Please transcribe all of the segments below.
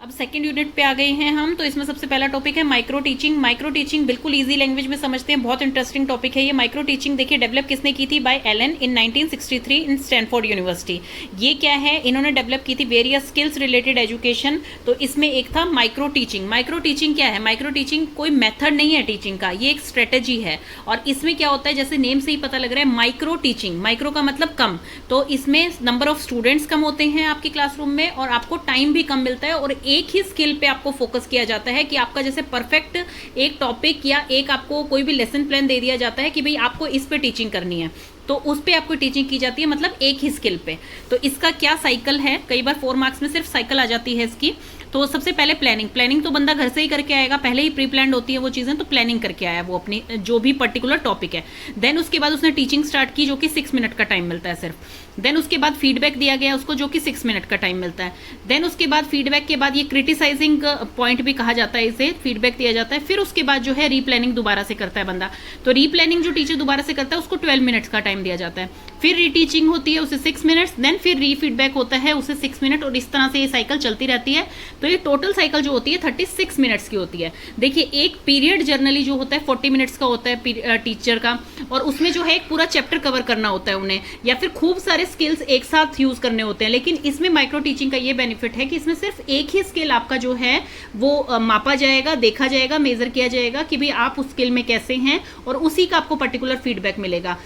अब second unit पे आ गए हैं हम। तो इसमें सबसे पहला टॉपिक है माइक्रो टीचिंग। माइक्रो टीचिंग बिल्कुल इजी लैंग्वेज में समझते हैं, बहुत इंटरेस्टिंग टॉपिक है ये। माइक्रो टीचिंग देखिए डेवलप किसने की थी, बाय एलन इन 1963 इन स्टैनफोर्ड यूनिवर्सिटी। ये क्या है, इन्होंने डेवलप की थी वेरियस स्किल्स रिलेटेड एजुकेशन। तो इसमें एक था माइक्रो टीचिंग। माइक्रो टीचिंग क्या है, माइक्रो टीचिंग कोई मेथड नहीं है टीचिंग का, ये एक स्ट्रेटेजी है। और इसमें क्या होता है, जैसे नेम से ही पता लग रहा है माइक्रो टीचिंग, माइक्रो का मतलब कम, तो इसमें नंबर ऑफ स्टूडेंट्स कम होते हैं आपके क्लासरूम में और आपको टाइम भी कम मिलता है और एक ही स्किल पे आपको फोकस किया जाता है कि आपका जैसे परफेक्ट एक टॉपिक या एक आपको कोई भी लेसन प्लान दे दिया जाता है कि भाई आपको इस पे टीचिंग करनी है, तो उस पे आपको टीचिंग की जाती है, मतलब एक ही स्किल पे। तो इसका क्या साइकिल है, कई बार 4 मार्क्स में सिर्फ साइकिल आ जाती है इसकी। तो सबसे पहले प्लानिंग, प्लानिंग तो बंदा घर से ही करके आएगा, पहले ही प्री प्लान्ड होती है वो चीजें, तो प्लानिंग करके आया वो अपनी जो भी पर्टिकुलर टॉपिक है। देन उसके बाद उसने टीचिंग स्टार्ट की जो कि 6 मिनट का टाइम मिलता है सिर्फ। देन उसके बाद फीडबैक दिया गया उसको जो कि 6 मिनट का टाइम मिलता है। देन उसके बाद फीडबैक के बाद ये क्रिटिसाइजिंग पॉइंट भी कहा जाता है, इसे फीडबैक दिया जाता है। फिर उसके बाद जो है रीप्लानिंग दोबारा से करता है बंदा, तो रीप्लानिंग जो टीचर दोबारा से करता है उसको 12 मिनट्स का टाइम दिया जाता है। फिर रीटीचिंग होती है उसे 6 मिनट्स, देन फिर रीफीडबैक होता है उसे 6 मिनट, और इस तरह से ये साइकिल चलती रहती है। तो ये टोटल साइकिल जो होती है 36 मिनट्स की होती है। देखिए एक पीरियड जर्नली जो होता है 40 मिनट्स का होता है टीचर का, और उसमें जो है एक पूरा चैप्टर कवर करना होता है उन्हें, या फिर खूब सारे स्किल्स एक साथ यूज करने होते हैं। लेकिन इसमें माइक्रो टीचिंग का ये बेनिफिट है कि इसमें सिर्फ एक ही स्किल आपका जो है वो मापा जाएगा, देखा जाएगा, मेजर किया जाएगा कि भाई आप उस स्किल में कैसे हैं, और उसी का आपको पर्टिकुलर फीडबैक मिलेगा।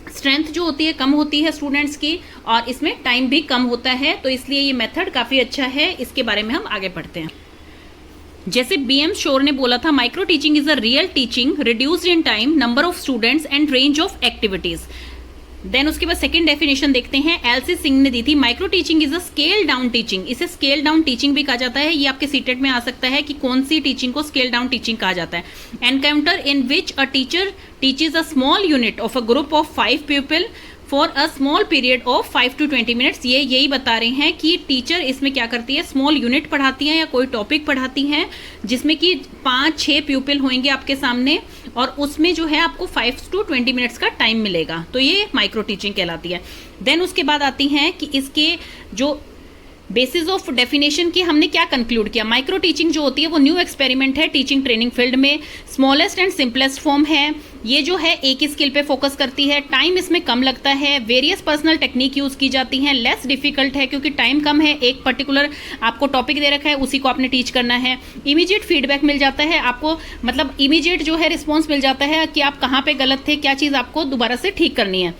स्ट्रेंथ जो होती है कम होती है स्टूडेंट्स की, और इसमें टाइम भी कम होता है, तो इसलिए ये मेथड काफी अच्छा है। इसके बारे में हम आगे पढ़ते हैं। जैसे बीएम शोर ने बोला था, micro teaching is a real teaching reduced in time, number of students and range of activities. Then उसके बाद सेकंड डेफिनेशन देखते हैं, एलसी सिंह ने दी थी, micro teaching is a scale down teaching. इसे स्केल डाउन टीचिंग भी कहा जाता है। ये आपके सीटेट में आ सकता है कि कौन सी टीचिंग को स्केल डाउन टीचिंग कहा जाता है। Encounter in which a teacher teaches a small unit of a group of 5 people for a small period of 5 to 20 minutes. ये यही बता रहे हैं कि टीचर इसमें क्या करती है, स्मॉल यूनिट पढ़ाती हैं या कोई टॉपिक पढ़ाती हैं जिसमें कि 5-6 प्यूपिल होंगे आपके सामने, और उसमें जो है आपको 5 to 20 मिनट्स का टाइम मिलेगा, तो ये माइक्रो टीचिंग कहलाती है। देन उसके बाद आती हैं कि इसके जो बेसिस ऑफ डेफिनेशन की हमने क्या कंक्लूड किया। माइक्रो टीचिंग जो होती है वो न्यू एक्सपेरिमेंट है टीचिंग ट्रेनिंग फील्ड में, स्मॉलेस्ट एंड सिंपलेस्ट फॉर्म है। ये जो है एक ही स्किल पे फोकस करती है, टाइम इसमें कम लगता है, वेरियस पर्सनल टेक्निक यूज की जाती हैं, लेस डिफिकल्ट है क्योंकि टाइम कम है, एक पर्टिकुलर आपको टॉपिक दे रखा है उसी को आपने टीच करना है। इमीडिएट फीडबैक मिल जाता है आपको, मतलब इमीडिएट जो है रिस्पॉन्स मिल जाता है कि आप कहाँ पे गलत थे, क्या चीज़ आपको दोबारा से ठीक करनी है।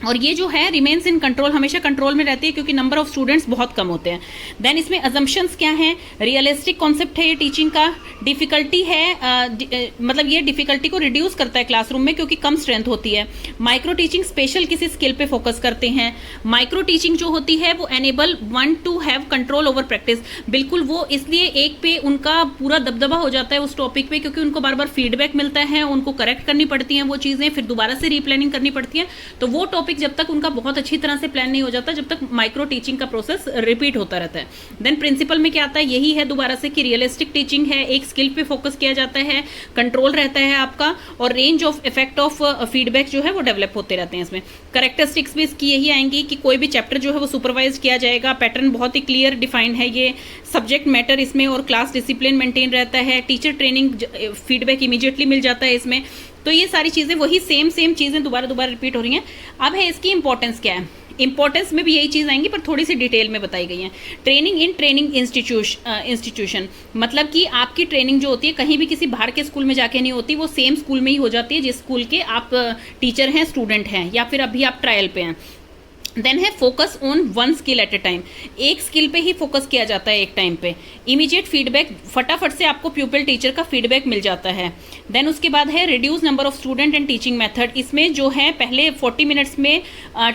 और ये जो है रिमेन्स इन कंट्रोल, हमेशा कंट्रोल में रहती है क्योंकि नंबर ऑफ स्टूडेंट्स बहुत कम होते हैं। देन इसमें अजम्पशंस क्या हैं, रियलिस्टिक कॉन्सेप्ट है ये टीचिंग का, डिफिकल्टी है मतलब ये डिफिकल्टी को रिड्यूस करता है क्लासरूम में क्योंकि कम स्ट्रेंथ होती है। माइक्रो टीचिंग स्पेशल किसी स्किल पे फोकस करते हैं। माइक्रो टीचिंग जो होती है वो enable one two have control over practice, बिल्कुल वो इसलिए एक पे उनका पूरा दबदबा हो जाता है उस टॉपिक पे क्योंकि उनको बार बार फीडबैक मिलता है, उनको करेक्ट करनी पड़ती हैं वो चीज़ें, फिर दोबारा से रीप्लानिंग करनी पड़ती है। तो वो टॉपिक जब तक उनका बहुत अच्छी तरह से प्लान नहीं हो जाता, जब तक माइक्रो टीचिंग का प्रोसेस रिपीट होता रहता है। देन प्रिंसिपल में क्या आता है, यही है दोबारा से कि रियलिस्टिक टीचिंग है, एक स्किल पे फोकस किया जाता है, कंट्रोल रहता है आपका, और range of effect of feedback जो है वो डेवलप होते रहते हैं इसमें। करेक्टरिस्टिक्स भी इसकी यही आएंगी कि कोई भी चैप्टर जो है वो सुपरवाइज किया जाएगा, पैटर्न बहुत ही क्लियर डिफाइंड है ये, सब्जेक्ट मैटर इसमें और क्लास डिसिप्लिन मेंटेन रहता है, टीचर ट्रेनिंग फीडबैक इमीडिएटली मिल जाता है इसमें। तो ये सारी चीज़ें वही सेम चीज़ें दोबारा रिपीट हो रही हैं। अब है इसकी इंपॉर्टेंस क्या है, इंपॉर्टेंस में भी यही चीज़ आएंगी पर थोड़ी सी डिटेल में बताई गई है। ट्रेनिंग इन ट्रेनिंग इंस्टीट्यूशन, मतलब कि आपकी ट्रेनिंग जो होती है कहीं भी किसी बाहर के स्कूल में जाके नहीं होती, वो सेम स्कूल में ही हो जाती है जिस स्कूल के आप टीचर हैं, स्टूडेंट हैं, या फिर अभी आप ट्रायल पे हैं। देन है focus on one skill eight A time, एक स्किल पे ही फोकस किया जाता है एक टाइम पे। इमीडिएट फीडबैक, फटाफट से आपको प्यूपिल टीचर का फीडबैक मिल जाता है। देन उसके बाद है reduce number of student and teaching method, इसमें जो है पहले 40 मिनट्स में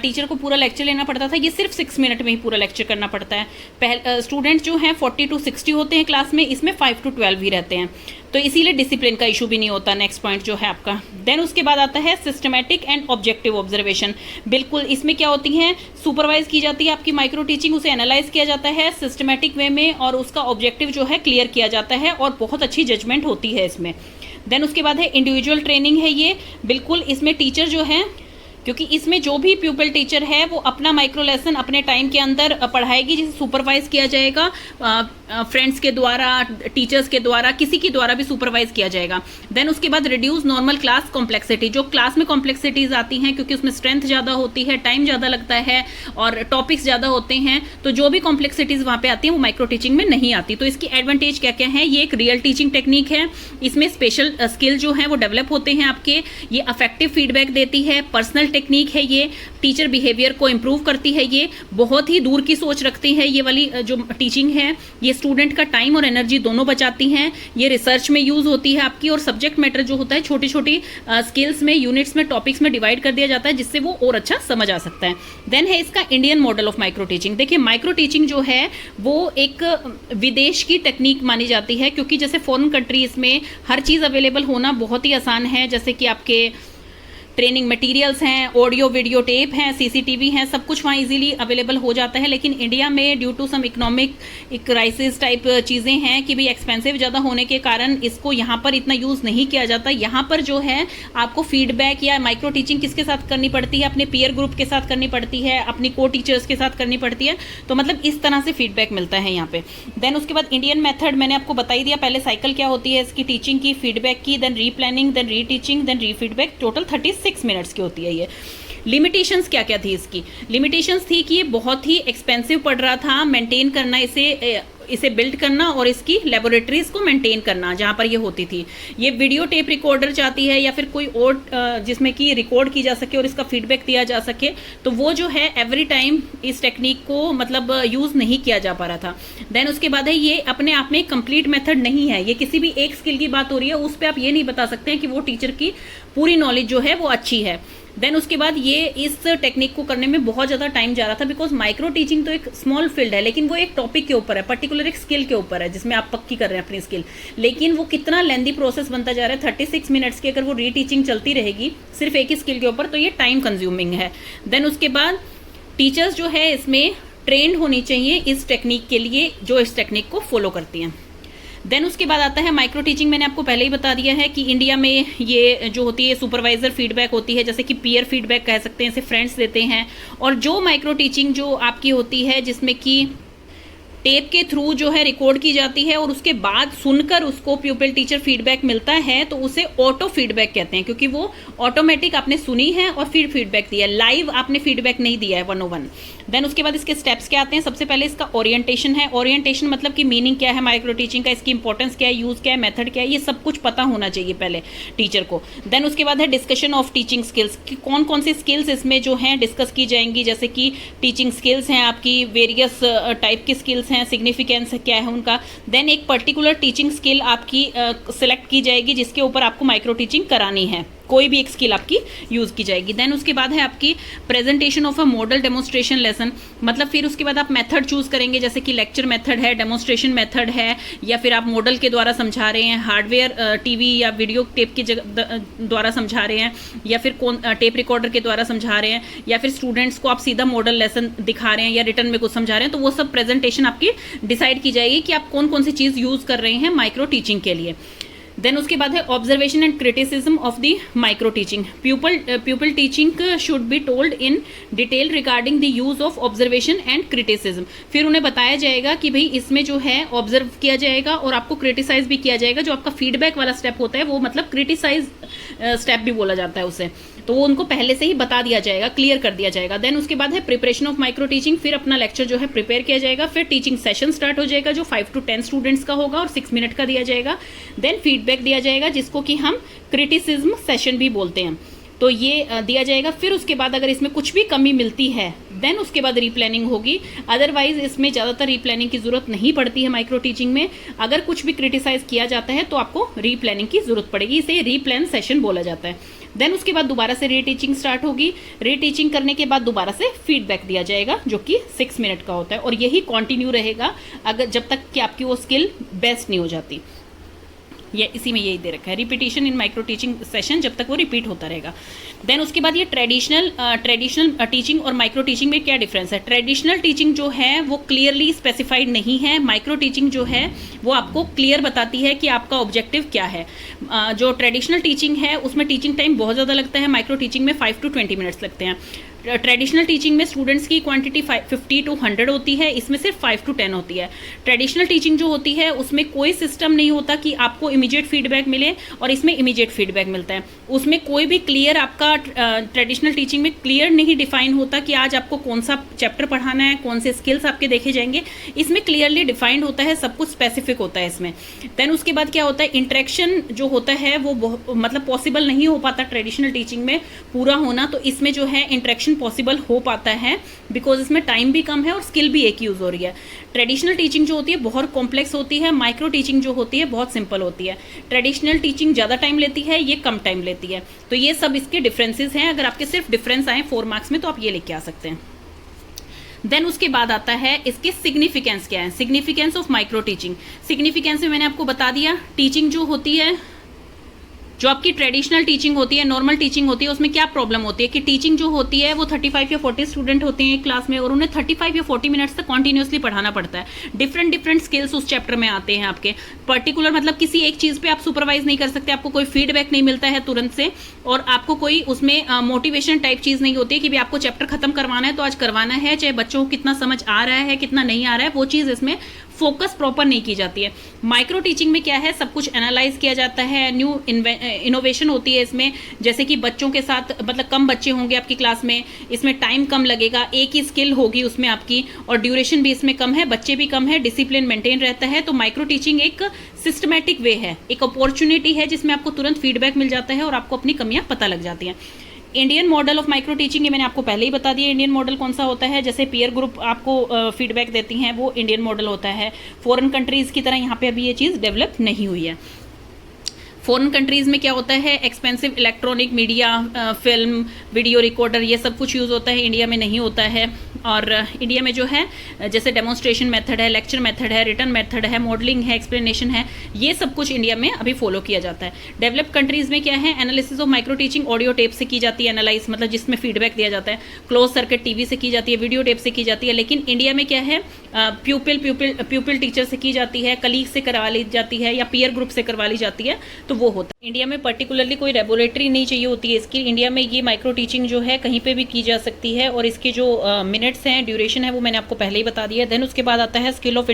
टीचर को पूरा लेक्चर लेना पड़ता था, ये सिर्फ 6 मिनट में ही पूरा लेक्चर करना पड़ता है। स्टूडेंट जो हैं 40 to 60 होते हैं क्लास में, इसमें 5 to 12 ही रहते हैं, तो इसीलिए डिसिप्लिन का इशू भी नहीं होता। नेक्स्ट पॉइंट जो है आपका, देन उसके बाद आता है सिस्टमैटिक एंड ऑब्जेक्टिव ऑब्जर्वेशन। बिल्कुल इसमें क्या होती है, सुपरवाइज की जाती है आपकी माइक्रो टीचिंग, उसे एनालाइज किया जाता है सिस्टमैटिक वे में, और उसका ऑब्जेक्टिव जो है क्लियर किया जाता है, और बहुत अच्छी जजमेंट होती है इसमें। देन उसके बाद है इंडिविजुअल ट्रेनिंग है ये, बिल्कुल इसमें टीचर जो है क्योंकि इसमें जो भी प्यूपल टीचर है वो अपना माइक्रो लेसन अपने टाइम के अंदर पढ़ाएगी, जिसे सुपरवाइज किया जाएगा फ्रेंड्स के द्वारा, टीचर्स के द्वारा, किसी के द्वारा भी सुपरवाइज किया जाएगा। देन उसके बाद रिड्यूस नॉर्मल क्लास कॉम्प्लेक्सिटी, जो क्लास में कॉम्प्लेक्सिटीज आती हैं क्योंकि उसमें स्ट्रेंथ ज़्यादा होती है, टाइम ज़्यादा लगता है और टॉपिक्स ज़्यादा होते हैं, तो जो भी कॉम्प्लेक्सिटीज वहाँ पे आती हैं वो माइक्रो टीचिंग में नहीं आती। तो इसकी एडवांटेज क्या क्या है? ये एक रियल टीचिंग टेक्निक है, इसमें स्पेशल स्किल जो है वो डेवलप होते हैं आपके, ये अफेक्टिव फीडबैक देती है, पर्सनल टेक्निक है, ये टीचर बिहेवियर को इम्प्रूव करती है, ये बहुत ही दूर की सोच रखती है, ये वाली जो टीचिंग है ये स्टूडेंट का टाइम और एनर्जी दोनों बचाती हैं, ये रिसर्च में यूज होती है आपकी, और सब्जेक्ट मैटर जो होता है छोटी छोटी स्किल्स में, यूनिट्स में, टॉपिक्स में डिवाइड कर दिया जाता है, जिससे वो और अच्छा समझ आ सकता है। देन है इसका Indian model of micro teaching. देखिए माइक्रो टीचिंग जो है वो एक विदेश की टेक्निक मानी जाती है, क्योंकि जैसे फॉरेन कंट्रीज में हर चीज़ अवेलेबल होना बहुत ही आसान है, जैसे कि आपके ट्रेनिंग मटेरियल्स हैं, ऑडियो वीडियो टेप हैं, सीसीटीवी हैं, सब कुछ वहाँ इजीली अवेलेबल हो जाता है। लेकिन इंडिया में due to some economic crisis type चीज़ें हैं कि भाई एक्सपेंसिव ज़्यादा होने के कारण इसको यहाँ पर इतना यूज़ नहीं किया जाता। यहाँ पर जो है आपको फीडबैक या माइक्रो टीचिंग किसके साथ करनी पड़ती है? अपने पीयर ग्रुप के साथ करनी पड़ती है, अपनी को टीचर्स के साथ करनी पड़ती है, तो मतलब इस तरह से फीडबैक मिलता है यहाँ पे। देन उसके बाद इंडियन मेथड मैंने आपको बता ही दिया, पहले साइकिल क्या होती है इसकी टीचिंग की, फीडबैक की, देन री प्लानिंग, देन री टीचिंग, देन री फीडबैक, टोटल 36 मिनट्स की होती है ये। लिमिटेशंस क्या क्या थी इसकी? लिमिटेशंस थी कि ये बहुत ही एक्सपेंसिव पड़ रहा था मेंटेन करना, इसे बिल्ड करना और इसकी लेबोरेटरीज को मेंटेन करना जहाँ पर ये होती थी। ये वीडियो टेप रिकॉर्डर चाहती है या फिर कोई और जिसमें कि रिकॉर्ड की जा सके और इसका फीडबैक दिया जा सके, तो वो जो है एवरी टाइम इस टेक्निक को मतलब यूज़ नहीं किया जा पा रहा था। देन उसके बाद है ये अपने आप में कंप्लीट मेथड नहीं है, ये किसी भी एक स्किल की बात हो रही है उस पर आप ये नहीं बता सकते हैं कि वो टीचर की पूरी नॉलेज जो है वो अच्छी है। देन उसके बाद ये इस टेक्निक को करने में बहुत ज़्यादा टाइम जा रहा था, बिकॉज माइक्रो टीचिंग तो एक स्मॉल फील्ड है, लेकिन वो एक टॉपिक के ऊपर है, पर्टिकुलर एक स्किल के ऊपर है जिसमें आप पक्की कर रहे हैं अपनी स्किल, लेकिन वो कितना लेंदी प्रोसेस बनता जा रहा है। 36 मिनट्स की अगर वो री टीचिंग चलती रहेगी सिर्फ एक ही स्किल के ऊपर, तो ये टाइम कंज्यूमिंग है। देन उसके बाद टीचर्स जो है इसमें ट्रेंड होनी चाहिए इस टेक्निक के लिए, जो इस टेक्निक को फॉलो करती हैं। देन उसके बाद आता है माइक्रो टीचिंग। मैंने आपको पहले ही बता दिया है कि इंडिया में ये जो होती है सुपरवाइजर फीडबैक होती है, जैसे कि पीयर फीडबैक कह सकते हैं, इसे फ्रेंड्स देते हैं। और जो माइक्रो टीचिंग जो आपकी होती है जिसमें कि टेप के थ्रू जो है रिकॉर्ड की जाती है और उसके बाद सुनकर उसको प्यूपिल टीचर फीडबैक मिलता है, तो उसे ऑटो फीडबैक कहते हैं, क्योंकि वो ऑटोमेटिक आपने सुनी है और फिर फीडबैक दिया है, लाइव आपने फीडबैक नहीं दिया है 101। देन उसके बाद इसके स्टेप्स क्या आते हैं? सबसे पहले इसका ओरिएंटेशन है। ओरिएंटेशन मतलब कि मीनिंग क्या है माइक्रो टीचिंग का, इसकी इंपॉर्टेंस क्या है, यूज क्या है, मेथड क्या है, ये सब कुछ पता होना चाहिए पहले टीचर को। देन उसके बाद है डिस्कशन ऑफ टीचिंग स्किल्स, कि कौन कौन सी स्किल्स इसमें जो हैं डिस्कस की जाएंगी, जैसे कि टीचिंग स्किल्स हैं आपकी, वेरियस टाइप की स्किल्स हैं, सिग्निफिकेंस क्या है उनका। देन एक पर्टिकुलर टीचिंग स्किल आपकी सिलेक्ट की जाएगी जिसके ऊपर आपको माइक्रो टीचिंग करानी है, कोई भी एक स्किल आपकी यूज की जाएगी। देन उसके बाद है आपकी presentation of a model demonstration lesson, मतलब फिर उसके बाद आप मेथड चूज करेंगे, जैसे कि लेक्चर मेथड है, डेमोन्स्ट्रेशन मेथड है, या फिर आप मॉडल के द्वारा समझा रहे हैं, हार्डवेयर टीवी या वीडियो टेप के द्वारा समझा रहे हैं, या फिर कौन टेप रिकॉर्डर के द्वारा समझा रहे हैं, या फिर स्टूडेंट्स को आप सीधा मॉडल लेसन दिखा रहे हैं या रिटर्न में कुछ समझा रहे हैं, तो वो सब प्रेजेंटेशन आपकी डिसाइड की जाएगी कि आप कौन कौन सी चीज़ यूज कर रहे हैं माइक्रो टीचिंग के लिए। देन उसके बाद है observation and criticism of the micro teaching. Pupil teaching should be told in detail regarding the use of observation and criticism. फिर उन्हें बताया जाएगा कि भाई इसमें जो है ऑब्जर्व किया जाएगा और आपको क्रिटिसाइज भी किया जाएगा। जो आपका फीडबैक वाला स्टेप होता है वो मतलब क्रिटिसाइज स्टेप भी बोला जाता है उसे, तो वो उनको पहले से ही बता दिया जाएगा, क्लियर कर दिया जाएगा। देन उसके बाद है प्रिपरेशन ऑफ माइक्रो टीचिंग, फिर अपना लेक्चर जो है प्रिपेयर किया जाएगा, फिर टीचिंग सेशन स्टार्ट हो जाएगा जो 5 to 10 स्टूडेंट्स का होगा और 6 मिनट का दिया जाएगा। देन फीडबैक दिया जाएगा जिसको कि हम क्रिटिसिज्म सेशन भी बोलते हैं, तो ये दिया जाएगा। फिर उसके बाद अगर इसमें कुछ भी कमी मिलती है देन उसके बाद रीप्लानिंग होगी, अदरवाइज इसमें ज़्यादातर रीप्लानिंग की जरूरत नहीं पड़ती है माइक्रो टीचिंग में। अगर कुछ भी क्रिटिसाइज किया जाता है तो आपको रीप्लानिंग की जरूरत पड़ेगी, इसे रीप्लान सेशन बोला जाता है। देन उसके बाद दोबारा से रीटीचिंग स्टार्ट होगी, रीटीचिंग करने के बाद दोबारा से फीडबैक दिया जाएगा जो कि 6 मिनट का होता है, और यही कंटिन्यू रहेगा अगर जब तक कि आपकी वो स्किल बेस्ट नहीं हो जाती। ये इसी में यही दे रखा है, रिपीटिशन इन माइक्रो टीचिंग सेशन, जब तक वो रिपीट होता रहेगा। देन उसके बाद ये ट्रेडिशनल टीचिंग और माइक्रो टीचिंग में क्या डिफरेंस है। ट्रेडिशनल टीचिंग जो है वो क्लियरली स्पेसिफाइड नहीं है, माइक्रो टीचिंग जो है वो आपको क्लियर बताती है कि आपका ऑब्जेक्टिव क्या है। जो ट्रेडिशनल टीचिंग है उसमें टीचिंग टाइम बहुत ज़्यादा लगता है, माइक्रो टीचिंग में 5 to 20 मिनट्स लगते हैं। ट्रेडिशनल टीचिंग में स्टूडेंट्स की क्वांटिटी 50 to 100 होती है, इसमें सिर्फ 5 to 10 होती है। ट्रेडिशनल टीचिंग जो होती है उसमें कोई सिस्टम नहीं होता कि आपको इमीडिएट फीडबैक मिले, और इसमें इमीडिएट फीडबैक मिलता है। उसमें कोई भी क्लियर आपका ट्रेडिशनल टीचिंग में क्लियर नहीं डिफाइन होता कि आज आपको कौन सा चैप्टर पढ़ाना है, कौन से स्किल्स आपके देखे जाएंगे। इसमें क्लियरली डिफाइंड होता है, सब कुछ स्पेसिफिक होता है इसमें। देन उसके बाद क्या होता है, इंटरेक्शन जो होता है वो मतलब पॉसिबल नहीं हो पाता ट्रेडिशनल टीचिंग में पूरा होना, तो इसमें जो है इंटरेक्शन पॉसिबल हो पाता है, बिकॉज इसमें टाइम भी कम है और स्किल भी एक यूज हो रही है। ट्रेडिशनल टीचिंग जो होती है बहुत कॉम्प्लेक्स होती है, माइक्रो टीचिंग जो होती है बहुत सिंपल होती है। ट्रेडिशनल टीचिंग ज़्यादा टाइम लेती है, ये कम टाइम लेती है। तो ये सब इसके डिफरेंसेस हैं। अगर आपके सिर्फ डिफरेंस आए 4 मार्क्स में तो आप ये लेके आ सकते हैं। देन उसके बाद आता है इसके सिग्निफिकेंस क्या है, significance of micro teaching. Significance में मैंने आपको बता दिया, टीचिंग जो होती है, जो आपकी ट्रेडिशनल टीचिंग होती है, नॉर्मल टीचिंग होती है, उसमें क्या प्रॉब्लम होती है कि टीचिंग जो होती है वो 35 या 40 स्टूडेंट होते हैं एक क्लास में, और उन्हें 35 या 40 मिनट्स तक कॉन्टिन्यूसली पढ़ाना पड़ता है। डिफरेंट स्किल्स उस चैप्टर में आते हैं आपके, पर्टिकुलर मतलब किसी एक चीज़ पे आप सुपरवाइज नहीं कर सकते, आपको कोई फीडबैक नहीं मिलता है तुरंत से, और आपको कोई उसमें मोटिवेशन टाइप चीज़ नहीं होती है कि भी आपको चैप्टर खत्म करवाना है तो आज करवाना है, चाहे बच्चों को कितना समझ आ रहा है कितना नहीं आ रहा है, वो चीज़ इसमें फोकस प्रॉपर नहीं की जाती है। माइक्रो टीचिंग में क्या है, सब कुछ एनालाइज किया जाता है, न्यू इनोवेशन होती है इसमें, जैसे कि बच्चों के साथ मतलब कम बच्चे होंगे आपकी क्लास में, इसमें टाइम कम लगेगा, एक ही स्किल होगी उसमें आपकी, और ड्यूरेशन भी इसमें कम है, बच्चे भी कम है, डिसिप्लिन मेंटेन रहता है। तो माइक्रो टीचिंग एक सिस्टमैटिक वे है, एक अपॉर्चुनिटी है जिसमें आपको तुरंत फीडबैक मिल जाता है और आपको अपनी कमियां पता लग जाती हैं। Indian model of micro teaching, ये मैंने आपको पहले ही बता दिया इंडियन मॉडल कौन सा होता है। जैसे पीयर ग्रुप आपको फीडबैक देती हैं, वो इंडियन मॉडल होता है। फॉरेन कंट्रीज़ की तरह यहाँ पे अभी ये चीज़ डेवलप नहीं हुई है। फॉरेन कंट्रीज़ में क्या होता है, expensive electronic media, film, video recorder, ये सब कुछ यूज़ होता है, इंडिया में नहीं होता है। और इंडिया में जो है जैसे डेमोन्स्ट्रेशन मेथड है, लेक्चर मेथड है, रिटर्न मेथड है, मॉडलिंग है, एक्सप्लेनेशन है, ये सब कुछ इंडिया में अभी फॉलो किया जाता है। डेवलप्ड कंट्रीज़ में क्या है, analysis of micro teaching audio tape से की जाती है, एनालाइज मतलब जिसमें फीडबैक दिया जाता है, क्लोज सर्किट टीवी से की जाती है, वीडियो टेप से की जाती है। लेकिन इंडिया में क्या है, प्यूपिल टीचर से की जाती है, कलीग से करवा ली जाती है, या पीयर ग्रुप से करवा ली जाती है, तो वो होता है। इंडिया में पर्टिकुलरली कोई लेबोरेटरी नहीं चाहिए होती है इसकी, इंडिया में ये माइक्रो टीचिंग जो है कहीं पे भी की जा सकती है, और इसके जो मिनट्स हैं, ड्यूरेशन है, वो मैंने आपको पहले ही बता दिया। देन उसके बाद आता है skill of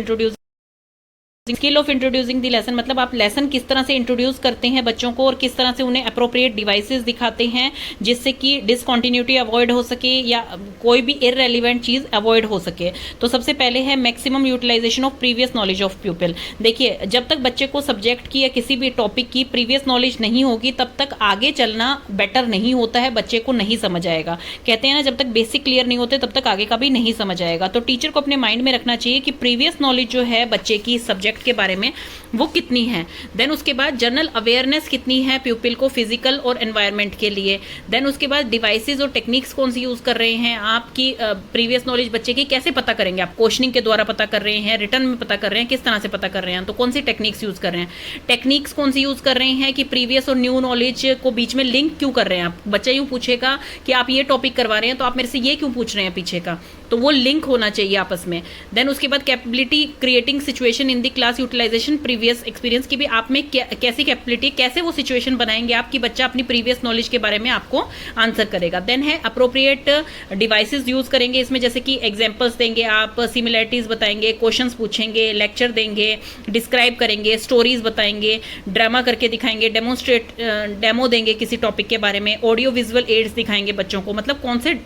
introducing the lesson, मतलब आप लेसन किस तरह से इंट्रोड्यूस करते हैं बच्चों को, और किस तरह से उन्हें अप्रोप्रिएट डिवाइसेस दिखाते हैं जिससे कि डिसकंटिन्यूटी अवॉइड हो सके या कोई भी इररेलेवेंट चीज़ अवॉइड हो सके। तो सबसे पहले है maximum utilisation of previous knowledge of pupil. देखिए, जब तक बच्चे को सब्जेक्ट की या किसी भी टॉपिक की प्रीवियस नॉलेज नहीं होगी तब तक आगे चलना बेटर नहीं होता है, बच्चे को नहीं समझ आएगा। कहते हैं ना, जब तक बेसिक क्लियर नहीं होते तब तक आगे का भी नहीं समझ आएगा। तो टीचर को अपने माइंड में रखना चाहिए कि प्रीवियस नॉलेज जो है बच्चे की सब्जेक्ट के बारे में वो कितनी है। देन उसके बाद जनरल अवेयरनेस कितनी है प्यूपिल को फिजिकल और एनवायरनमेंट के लिए। देन उसके बाद डिवाइसेस और टेक्निक्स कौन सी यूज कर रहे हैं, आपकी प्रीवियस नॉलेज बच्चे की कैसे पता करेंगे आप, क्वेश्चनिंग के द्वारा पता कर रहे हैं, रिटर्न में पता कर रहे हैं, किस तरह से पता कर रहे हैं, तो कौन सी टेक्निक्स यूज कर रहे हैं, टेक्निक्स कौन सी यूज कर रहे हैं कि प्रीवियस और न्यू नॉलेज को बीच में लिंक क्यों कर रहे हैं आप। बच्चा यूं पूछेगा कि आप ये टॉपिक करवा रहे हैं तो आप मेरे से ये क्यों पूछ रहे हैं पीछे का, तो वो लिंक होना चाहिए आपस में। देन उसके बाद capability creating situation in the class utilisation previous experience की भी आप में कैसी कैपेबिलिटी, कैसे वो सिचुएशन बनाएंगे आपकी बच्चा अपनी प्रीवियस नॉलेज के बारे में आपको आंसर करेगा। देन है अप्रोप्रिएट डिवाइसेस यूज करेंगे इसमें, जैसे कि एग्जांपल्स देंगे आप, सिमिलैरिटीज बताएंगे, क्वेश्चंस पूछेंगे, लेक्चर देंगे, डिस्क्राइब करेंगे, स्टोरीज बताएंगे, ड्रामा करके दिखाएंगे, डेमो देंगे किसी टॉपिक के बारे में, ऑडियो विजुअल एड्स दिखाएंगे बच्चों को, मतलब कौन से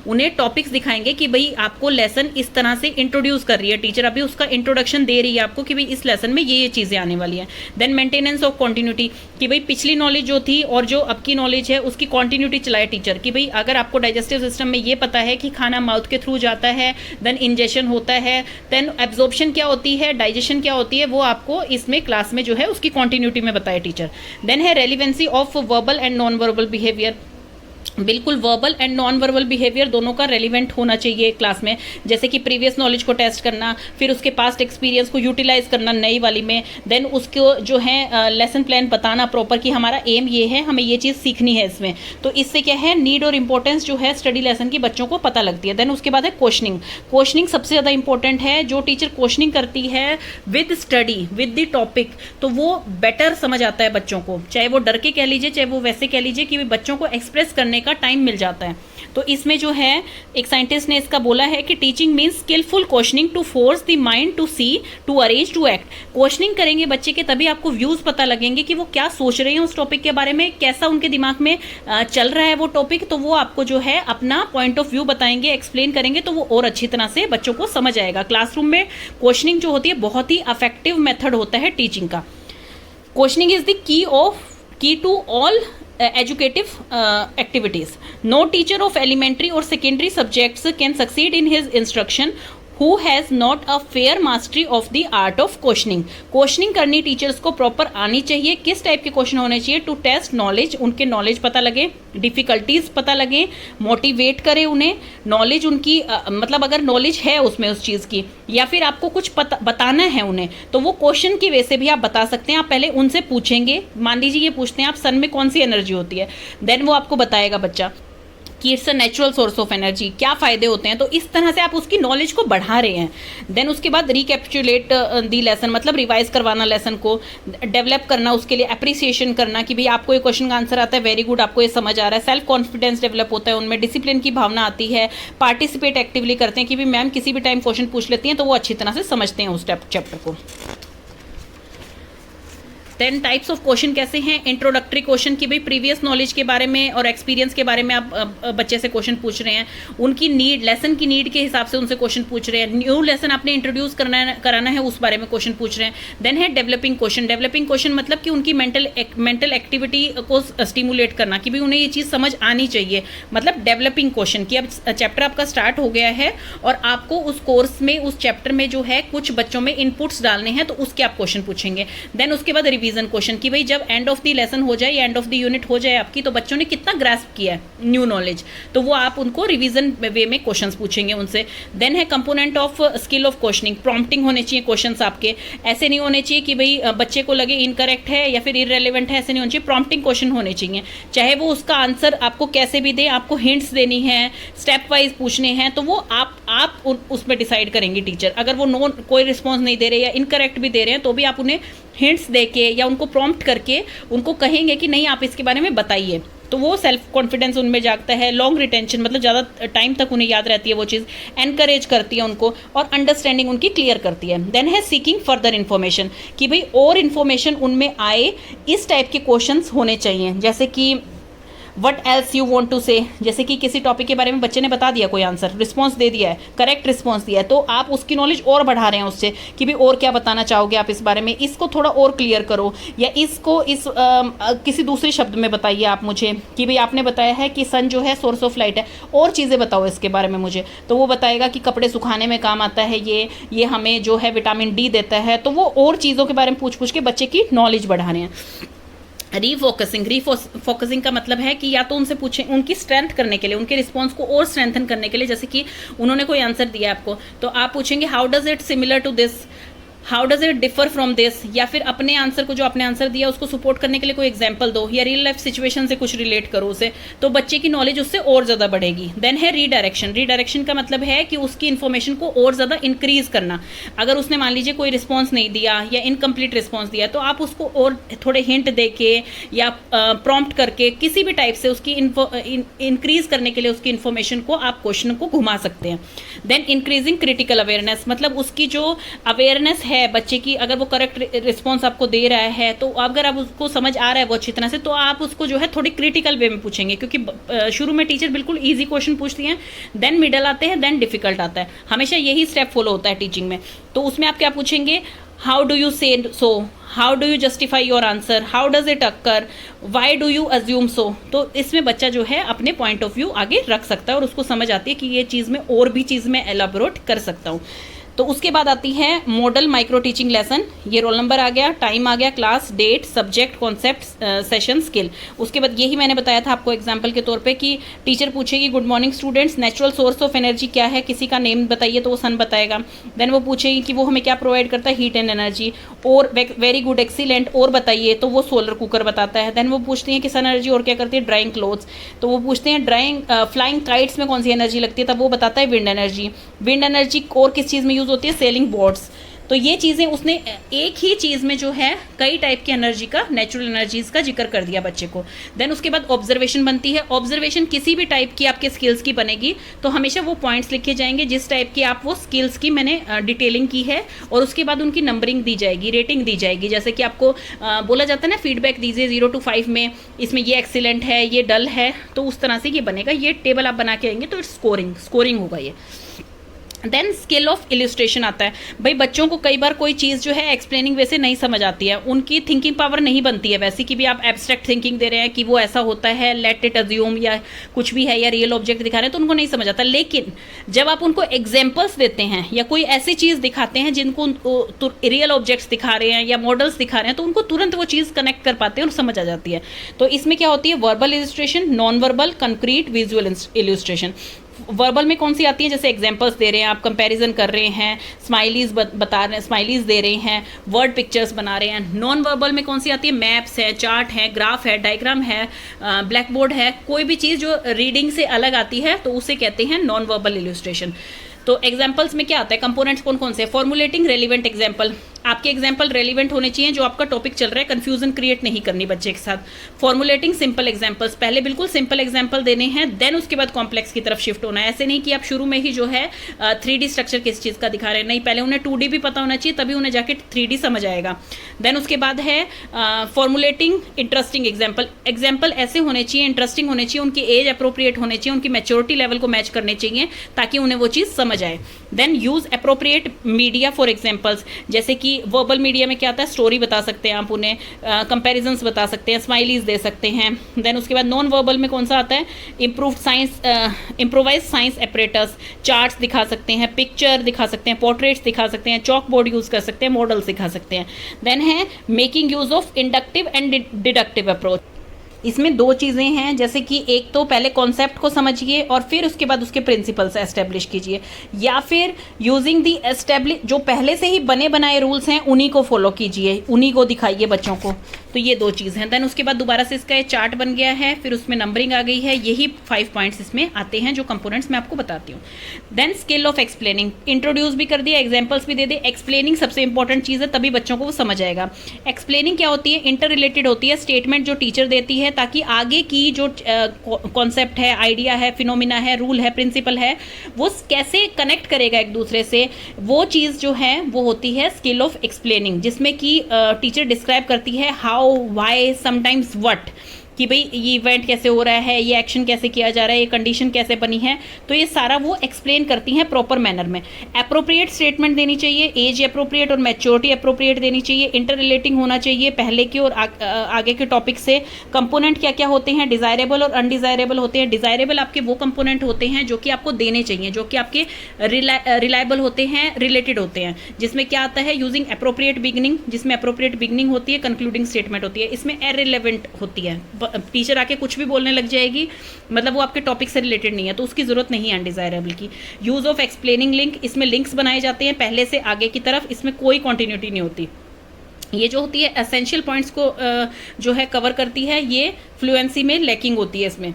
उन्हें टॉपिक्स दिखाएंगे कि भाई आपको लेसन इस तरह से इंट्रोड्यूस कर रही है टीचर, अभी उसका इंट्रोडक्शन दे रही है आपको कि भाई इस लेसन में ये चीज़ें आने वाली हैं। देन मेंटेनेंस ऑफ कॉन्टिन्यूटी, कि भाई पिछली नॉलेज जो थी और जो अब की नॉलेज है उसकी कॉन्टिन्यूटी चलाए टीचर, कि भाई अगर आपको डाइजेस्टिव सिस्टम में ये पता है कि खाना माउथ के थ्रू जाता है, देन इंजेशन होता है, देन एब्जॉर्प्शन क्या होती है, डाइजेशन क्या होती है, वो आपको इसमें क्लास में जो है उसकी कॉन्टिन्यूटी में बताए टीचर। देन है relevancy of verbal and non verbal behaviour, बिल्कुल verbal and non verbal behaviour दोनों का रेलिवेंट होना चाहिए क्लास में, जैसे कि प्रीवियस नॉलेज को टेस्ट करना, फिर उसके पास्ट एक्सपीरियंस को यूटिलाइज करना नई वाली में, देन उसको जो है लेसन प्लान बताना प्रॉपर कि हमारा एम ये है, हमें ये चीज़ सीखनी है इसमें। तो इससे क्या है, नीड और इंपॉर्टेंस जो है स्टडी लेसन की बच्चों को पता लगती है। देन उसके बाद है क्वेश्चनिंग। क्वेश्चनिंग सबसे ज़्यादा इंपॉर्टेंट है। जो टीचर क्वेश्चनिंग करती है with study with the topic, तो वो बेटर समझ आता है बच्चों को, चाहे वो डर के कह लीजिए, चाहे वो वैसे कह लीजिए कि बच्चों को एक्सप्रेस करने का टाइम मिल जाता है। तो इसमें जो है एक साइंटिस्ट ने इसका बोला है कि teaching means skilful questioning to force the mind to see, to arrange, to act. Questioning करेंगे बच्चे के तभी आपको व्यूज पता लगेंगे कि वो क्या सोच रहे हैं उस टॉपिक के बारे में, कैसा उनके दिमाग में चल रहा है वो टॉपिक। तो वो आपको जो है अपना पॉइंट ऑफ व्यू बताएंगे, एक्सप्लेन करेंगे, तो वो और अच्छी तरह से बच्चों को समझ आएगा। क्लासरूम में क्वेश्चनिंग जो होती है बहुत ही इफेक्टिव मेथड होता है टीचिंग का। Questioning is the key to all educative activities. No teacher of elementary or secondary subjects can succeed in his instruction who has not a fair mastery of the art of questioning. Questioning करनी teachers को proper आनी चाहिए। किस type के question होने चाहिए? To test knowledge, उनके knowledge पता लगे, डिफिकल्टीज पता लगे, मोटिवेट करे उन्हें, नॉलेज उनकी मतलब अगर नॉलेज है उसमें उस चीज़ की, या फिर आपको कुछ बताना है उन्हें, तो वो क्वेश्चन की वजह से भी आप बता सकते हैं। आप पहले उनसे पूछेंगे, मान लीजिए ये पूछते हैं आप सन में कौन सी एनर्जी होती है, देन वो आपको बताएगा बच्चा कि it's a natural source of energy, क्या फ़ायदे होते हैं। तो इस तरह से आप उसकी नॉलेज को बढ़ा रहे हैं। देन उसके बाद रिकैप्चुलेट दी लेसन, मतलब रिवाइज करवाना लेसन को, डेवलप करना, उसके लिए अप्रिसिएशन करना कि भाई आपको ये क्वेश्चन का आंसर आता है, वेरी गुड, आपको ये समझ आ रहा है। सेल्फ कॉन्फिडेंस डेवलप होता है उनमें, डिसिप्लिन की भावना आती है, पार्टिसिपेट एक्टिवली करते हैं कि भाई मैम किसी भी टाइम क्वेश्चन पूछ लेती हैं तो वो अच्छी तरह से समझते हैं उस चैप्टर को। देन टाइप्स ऑफ क्वेश्चन कैसे हैं? इंट्रोडक्टरी क्वेश्चन की भाई प्रीवियस नॉलेज के बारे में और एक्सपीरियंस के बारे में आप बच्चे से क्वेश्चन पूछ रहे हैं, उनकी नीड, लेसन की नीड के हिसाब से उनसे क्वेश्चन पूछ रहे हैं, न्यू लेसन आपने इंट्रोड्यूस कराना है उस बारे में क्वेश्चन पूछ रहे हैं। देन है डेवलपिंग क्वेश्चन। डेवलपिंग क्वेश्चन मतलब कि उनकी मेंटल एक्टिविटी को स्टिमुलेट करना कि भाई उन्हें ये चीज़ समझ आनी चाहिए, मतलब डेवलपिंग क्वेश्चन कि अब चैप्टर आपका स्टार्ट हो गया है और आपको उस कोर्स में, उस चैप्टर में जो है कुछ बच्चों में इनपुट्स डालने हैं, तो उसके आप क्वेश्चन पूछेंगे। देन उसके बाद रिवीजन क्वेश्चन कि भाई जब एंड ऑफ द लेसन हो जाए या एंड ऑफ द यूनिट हो जाए आपकी, तो बच्चों ने कितना ग्रास्प किया है न्यू नॉलेज, तो वो आप उनको रिवीजन वे में क्वेश्चंस पूछेंगे उनसे। देन है component of skill of questioning. Prompting होने चाहिए क्वेश्चंस आपके, ऐसे नहीं होने चाहिए कि भाई बच्चे को लगे इनकरेक्ट है या फिर इररेलेवेंट है, ऐसे नहीं होने चाहिए। प्रॉम्प्टिंग क्वेश्चन होने चाहिए, चाहे वो उसका आंसर आपको कैसे भी दे, आपको हिंट्स देनी है, स्टेप वाइज पूछने हैं, तो वो आप उसमें डिसाइड करेंगे टीचर। अगर वो कोई रिस्पॉन्स नहीं दे रहे या इनकरेक्ट भी दे रहे हैं, तो भी आप उन्हें हिंट्स देके या उनको प्रॉम्प्ट करके उनको कहेंगे कि नहीं आप इसके बारे में बताइए, तो वो सेल्फ कॉन्फिडेंस उनमें जागता है। लॉन्ग रिटेंशन मतलब ज़्यादा टाइम तक उन्हें याद रहती है वो चीज़, एनकरेज करती है उनको और अंडरस्टैंडिंग उनकी क्लियर करती है। देन है सीकिंग फर्दर इन्फॉर्मेशन कि भाई और इन्फॉर्मेशन उनमें आए, इस टाइप के क्वेश्चंस होने चाहिए, जैसे कि what else you want to say, जैसे कि किसी टॉपिक के बारे में बच्चे ने बता दिया, कोई आंसर रिस्पॉन्स दे दिया है, करेक्ट रिस्पॉन्स दिया है, तो आप उसकी नॉलेज और बढ़ा रहे हैं उससे कि भाई और क्या बताना चाहोगे आप इस बारे में, इसको थोड़ा और क्लियर करो, या इसको किसी दूसरे शब्द में बताइए आप मुझे कि भाई आपने बताया है कि सन जो है सोर्स ऑफ लाइट है, और चीज़ें बताओ इसके बारे में मुझे। तो वो बताएगा कि कपड़े सुखाने में काम आता है ये हमें जो है विटामिन डी देता है, तो वो और चीज़ों के बारे में पूछ के बच्चे की नॉलेज बढ़ा रहे हैं। रीफोकसिंग का मतलब है कि या तो उनसे पूछें उनकी स्ट्रेंथ करने के लिए, उनके रिस्पॉन्स को और स्ट्रेंथन करने के लिए, जैसे कि उन्होंने कोई आंसर दिया आपको, तो आप पूछेंगे how does it similar to this, how does it differ from this, या फिर अपने आंसर को, जो आपने आंसर दिया उसको सपोर्ट करने के लिए कोई एग्जाम्पल दो, या रियल लाइफ सिचुएशन से कुछ रिलेट करो उसे, तो बच्चे की नॉलेज उससे और ज़्यादा बढ़ेगी। देन है रीडायरेक्शन। रीडायरेक्शन का मतलब है कि उसकी इन्फॉर्मेशन को और ज़्यादा इंक्रीज करना। अगर उसने मान लीजिए कोई रिस्पॉन्स नहीं दिया या इनकम्प्लीट रिस्पॉन्स दिया, तो आप उसको और थोड़े हिंट दे के या प्रॉम्प्ट करके किसी भी टाइप से उसकी इंक्रीज करने के लिए उसकी इन्फॉर्मेशन को आप क्वेश्चन को घुमा सकते हैं। देन इंक्रीजिंग क्रिटिकल अवेयरनेस, मतलब उसकी जो अवेयरनेस है बच्चे की, अगर वो करेक्ट रिस्पॉन्स आपको दे रहा है, तो अगर आप उसको समझ आ रहा है वो अच्छी तरह से, तो आप उसको जो है थोड़ी क्रिटिकल वे में पूछेंगे, क्योंकि शुरू में टीचर बिल्कुल इजी क्वेश्चन पूछती हैं, देन मिडल आते हैं, देन डिफिकल्ट आता है, हमेशा यही स्टेप फॉलो होता है टीचिंग में। तो उसमें आप क्या पूछेंगे, how do you say so, how do you justify your answer, how does it occur, why do you assume so. तो इसमें बच्चा जो है अपने पॉइंट ऑफ व्यू आगे रख सकता है और उसको समझ आती है कि ये चीज़ में और भी चीज़ में एलाबोरेट कर सकता हूँ। तो उसके बाद आती है मॉडल माइक्रो टीचिंग लेसन। ये रोल नंबर आ गया, टाइम आ गया, class, date, subject, concept, session, skill. उसके बाद यही मैंने बताया था आपको एग्जाम्पल के तौर पे कि टीचर पूछेगी good morning students, natural source of energy क्या है, किसी का नेम बताइए तो वो सन बताएगा। देन वो पूछेगी कि वो हमें क्या प्रोवाइड करता है, हीट एंड एनर्जी, और वेरी गुड, एक्सीलेंट, और बताइए तो वो सोलर कुकर बताता है। देन वो पूछती हैं कि सन एनर्जी और क्या करती है, ड्राइंग क्लोथ्स, तो वो पूछते हैं फ्लाइंग काइट्स में कौन सी एनर्जी लगती है, तब वो बताता है विंड एनर्जी। विंड एनर्जी और किस चीज़ में यूज़ होती है, सेलिंग बोट्स। तो ये चीज़ें उसने एक ही चीज़ में जो है कई टाइप की एनर्जी का, नेचुरल एनर्जीज का जिक्र कर दिया बच्चे को। देन उसके बाद ऑब्जर्वेशन बनती है। ऑब्जर्वेशन किसी भी टाइप की आपके स्किल्स की बनेगी तो हमेशा वो पॉइंट्स लिखे जाएंगे जिस टाइप की आप वो स्किल्स की मैंने डिटेलिंग की है, और उसके बाद उनकी नंबरिंग दी जाएगी, रेटिंग दी जाएगी। जैसे कि आपको बोला जाता है ना, फीडबैक दीजिए 0 to 5 में, इसमें ये एक्सीलेंट है, ये डल है, तो उस तरह से ये बनेगा। ये टेबल आप बना के आएंगे तो स्कोरिंग होगा ये। देन स्किल ऑफ इलिस्ट्रेशन आता है। भाई बच्चों को कई बार कोई चीज़ जो है एक्सप्लेनिंग वैसे नहीं समझ आती है, उनकी थिंकिंग पावर नहीं बनती है वैसे कि भी आप एब्स्ट्रैक्ट थिंकिंग दे रहे हैं कि वो ऐसा होता है, लेट इट अज्यूम, या कुछ भी है, या रियल ऑब्जेक्ट दिखा रहे हैं तो उनको नहीं समझ आता। लेकिन जब आप उनको एग्जाम्पल्स देते हैं या कोई ऐसी चीज़ दिखाते हैं जिनको रियल ऑब्जेक्ट्स दिखा रहे हैं या मॉडल्स दिखा रहे हैं, तो उनको तुरंत वो चीज़ कनेक्ट कर पाते हैं और समझ आ जाती है। तो इसमें क्या होती है, verbal illustration, non verbal, concrete, visual illustration. Verbal में कौन सी आती है, जैसे एग्जांपल्स दे रहे हैं आप, कंपैरिजन कर रहे हैं, स्माइलीज बता रहे हैं, स्माइलीज दे रहे हैं, वर्ड पिक्चर्स बना रहे हैं। नॉन वर्बल में कौन सी आती है, मैप्स है, चार्ट है, ग्राफ है, डायग्राम है, ब्लैक बोर्ड है, कोई भी चीज़ जो रीडिंग से अलग आती है तो उसे कहते हैं नॉन वर्बल इलस्ट्रेशन। तो एग्जाम्पल्स में क्या आता है, कंपोनेंट्स कौन कौन से, फॉर्मुलेटिंग रेलिवेंट एग्जाम्पल, आपके एग्जाम्पल रेलिवेंट होने चाहिए, जो आपका टॉपिक चल रहा है, कंफ्यूजन क्रिएट नहीं करनी बच्चे के साथ। फॉर्मुलेटिंग सिंपल एग्जाम्पल्स, पहले बिल्कुल सिंपल एग्जाम्पल देने हैं, देन उसके बाद कॉम्प्लेक्स की तरफ शिफ्ट होना है। ऐसे नहीं कि आप शुरू में ही जो है 3D स्ट्रक्चर किस चीज़ का दिखा रहे हैं, नहीं, पहले उन्हें 2D भी पता होना चाहिए, तभी उन्हें जाके 3D समझ आएगा। देन उसके बाद है फॉर्मुलेटिंग इंटरेस्टिंग एग्जाम्पल, एग्जाम्पल ऐसे होने चाहिए, इंटरेस्टिंग होने चाहिए, उनकी एज अप्रोप्रिएट होने चाहिए, उनकी मैच्योरिटी लेवल को मैच करने चाहिए ताकि उन्हें वो चीज़ समझ आए। Then use appropriate media for examples, जैसे कि वर्बल मीडिया में क्या आता है, स्टोरी बता सकते हैं आप उन्हें, कंपैरिजन्स बता सकते हैं, स्माइलीज दे सकते हैं। देन उसके बाद नॉन वर्बल में कौन सा आता है, इम्प्रोवाइज साइंस एपरेटस, चार्ट्स दिखा सकते हैं, पिक्चर दिखा सकते हैं, पोर्ट्रेट्स दिखा सकते हैं, चॉक बोर्ड यूज़ कर सकते हैं, मॉडल्स दिखा सकते हैं। देन है making use of inductive and deductive approach. इसमें दो चीज़ें हैं, जैसे कि एक तो पहले कॉन्सेप्ट को समझिए और फिर उसके बाद उसके प्रिंसिपल्स एस्टेब्लिश कीजिए, या फिर यूजिंग दी एस्टेब्लिश, जो पहले से ही बने बनाए रूल्स हैं उन्हीं को फॉलो कीजिए, उन्हीं को दिखाइए बच्चों को। तो ये दो चीज़ हैं। देन उसके बाद दोबारा से इसका ये चार्ट बन गया है, फिर उसमें नंबरिंग आ गई है, यही 5 पॉइंट्स इसमें आते हैं जो कंपोनेंट्स मैं आपको बताती हूँ। Then skill of explaining, introduce भी कर दिया, एग्जाम्पल्स भी दे दे। एक्सप्लेनिंग सबसे इंपॉर्टेंट चीज़ है, तभी बच्चों को वो समझ आएगा। एक्सप्लेनिंग क्या होती है, इंटर रिलेटेड होती है, स्टेटमेंट जो टीचर देती है ताकि आगे की जो कॉन्सेप्ट है, आइडिया है, फिनोमिना है, रूल है, प्रिंसिपल है, वो कैसे कनेक्ट करेगा एक दूसरे से, वो चीज़ जो है वो होती है स्किल ऑफ एक्सप्लेनिंग, जिसमें कि टीचर डिस्क्राइब करती है हाउ, व्हाई, समटाइम्स व्हाट, कि भाई ये इवेंट कैसे हो रहा है, ये एक्शन कैसे किया जा रहा है, ये कंडीशन कैसे बनी है, तो ये सारा वो एक्सप्लेन करती हैं प्रॉपर मैनर में। अप्रोप्रिएट स्टेटमेंट देनी चाहिए, एज अप्रोप्रिएट और मैच्योरिटी अप्रोप्रिएट देनी चाहिए, इंटर रिलेटिंग होना चाहिए पहले के और आगे के टॉपिक से। कंपोनेंट क्या क्या होते हैं, डिज़ायरेबल और अनडिज़ायरेबल होते हैं। डिज़ायरेबल आपके वो कंपोनेंट होते हैं जो कि आपको देने चाहिए, जो कि आपके रिलायबल होते हैं, रिलेटेड होते हैं, जिसमें क्या आता है, यूजिंग अप्रोप्रिएट बिगनिंग, जिसमें अप्रोप्रिएट बिगनिंग होती है, कंक्लूडिंग स्टेटमेंट होती है। इसमें इररिलेवेंट होती है, टीचर आके कुछ भी बोलने लग जाएगी, मतलब वो आपके टॉपिक से रिलेटेड नहीं है, तो उसकी जरूरत नहीं है अनडिजायरेबल की। यूज ऑफ एक्सप्लेनिंग लिंक, इसमें लिंक्स बनाए जाते हैं पहले से आगे की तरफ, इसमें कोई कॉन्टिन्यूटी नहीं होती। ये जो होती है एसेंशियल पॉइंट्स को जो है कवर करती है, ये फ्लुएंसी में लैकिंग होती है इसमें।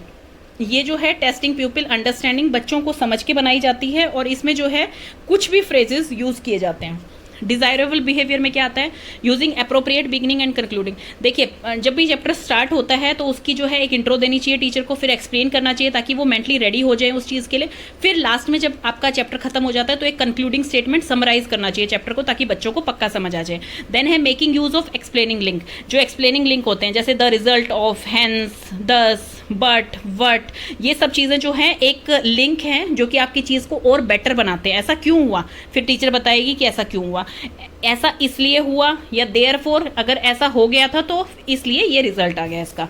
ये जो है टेस्टिंग प्यूपिल अंडरस्टैंडिंग, बच्चों को समझ के बनाई जाती है, और इसमें जो है कुछ भी फ्रेजेस यूज किए जाते हैं। डिजायरेबल बिहेवियर में क्या आता है, using appropriate beginning and concluding. देखिए जब भी चैप्टर स्टार्ट होता है तो उसकी जो है एक इंट्रो देनी चाहिए टीचर को, फिर एक्सप्लेन करना चाहिए ताकि वो मेंटली रेडी हो जाए उस चीज़ के लिए। फिर लास्ट में जब आपका चैप्टर खत्म हो जाता है तो एक कंक्लूडिंग स्टेटमेंट समराइज करना चाहिए चैप्टर को, ताकि बच्चों को पक्का समझ आ जाए। देन है making use of explaining link, जो एक्सप्लेनिंग लिंक होते हैं जैसे द रिजल्ट ऑफ, हैंस, दस, बट, वट, ये सब चीज़ें जो हैं एक लिंक हैं जो कि आपकी चीज़ को और बेटर बनाते हैं। ऐसा क्यों हुआ, फिर टीचर बताएगी कि ऐसा क्यों हुआ, ऐसा इसलिए हुआ, या देयरफॉर अगर ऐसा हो गया था तो इसलिए ये रिजल्ट आ गया इसका।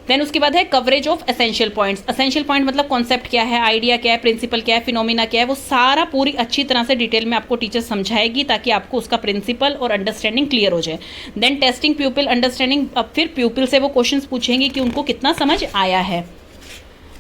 देन उसके बाद है coverage of essential points. Essential point मतलब कॉन्सेप्ट क्या है, आइडिया क्या है, प्रिंसिपल क्या है, फिनोमिना क्या है, वो सारा पूरी अच्छी तरह से डिटेल में आपको टीचर समझाएगी ताकि आपको उसका प्रिंसिपल और अंडरस्टैंडिंग क्लियर हो जाए। देन टेस्टिंग प्यूपिल अंडरस्टैंडिंग, अब फिर प्यूपिल से वो क्वेश्चंस पूछेंगे कि उनको कितना समझ आया है।